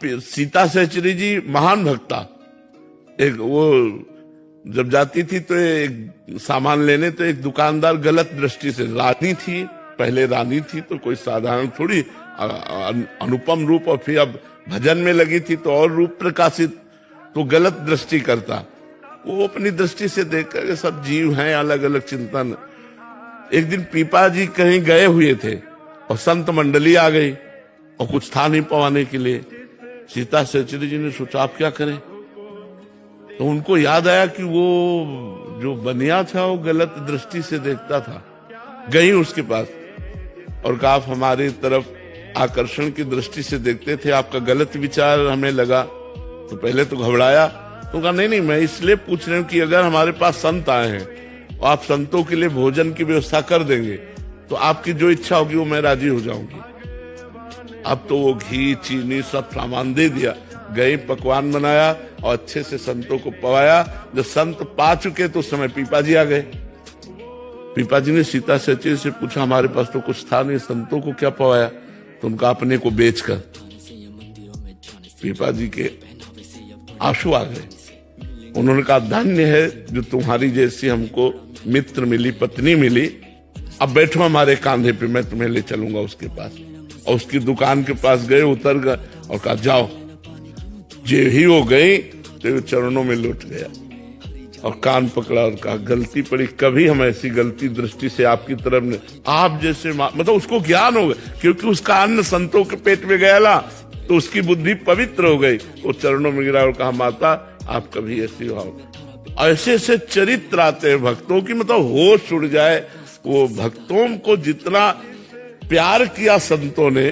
सीता सहचरी जी महान भक्ता। एक वो जब जाती थी तो एक सामान लेने तो एक दुकानदार गलत दृष्टि से, रानी थी, पहले रानी थी तो कोई साधारण थोड़ी, अनुपम रूप, और फिर अब भजन में लगी थी तो और रूप प्रकाशित, तो गलत दृष्टि करता। वो अपनी दृष्टि से देख कर सब जीव हैं, अलग अलग चिंतन। एक दिन पीपा जी कहीं गए हुए थे और संत मंडली आ गई और कुछ था नहीं पवाने के लिए। सीता सहचरी जी ने सोचा आप क्या करें, तो उनको याद आया कि वो जो बनिया था वो गलत दृष्टि से देखता था। गई उसके पास और कहा आप हमारी तरफ आकर्षण की दृष्टि से देखते थे, आपका गलत विचार हमें लगा। तो पहले तो घबराया, तो कहा नहीं मैं इसलिए पूछ रही हूँ कि अगर हमारे पास संत आए हैं और आप संतों के लिए भोजन की व्यवस्था कर देंगे तो आपकी जो इच्छा होगी वो मैं राजी हो जाऊंगी। अब तो वो घी चीनी सब सामान दे दिया, गई पकवान बनाया और अच्छे से संतों को पवाया। जब संत पा चुके तो उस समय पीपा जी आ गए। पीपा जी ने सीता सहचरी से पूछा हमारे पास तो कुछ था नहीं, संतों को क्या पवाया? तो उनका अपने को बेचकर। पीपा जी के आंसू आ गए। उन्होंने कहा धन्य है जो तुम्हारी जैसी हमको मित्र मिली, पत्नी मिली। अब बैठो हमारे कांधे पे, मैं तुम्हें ले चलूंगा उसके पास। और उसकी दुकान के पास गए, उतर गए और कहा जाओ। जे ही वो गई तो वो चरणों में लौट गया और कान पकड़ा और कहा गलती पड़ी, कभी हम ऐसी गलती दृष्टि से आपकी तरफ ने, आप जैसे मतलब उसको ज्ञान हो गया क्योंकि उसका अन्न संतों के पेट में गया ना, तो उसकी बुद्धि पवित्र हो गई। वो चरणों में गिरा और कहा माता आप कभी ऐसी हो। ऐसे ऐसे चरित्र आते हैं भक्तों की, मतलब होश उड़ जाए। वो भक्तों को जितना प्यार किया संतों ने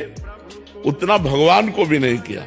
उतना भगवान को भी नहीं किया।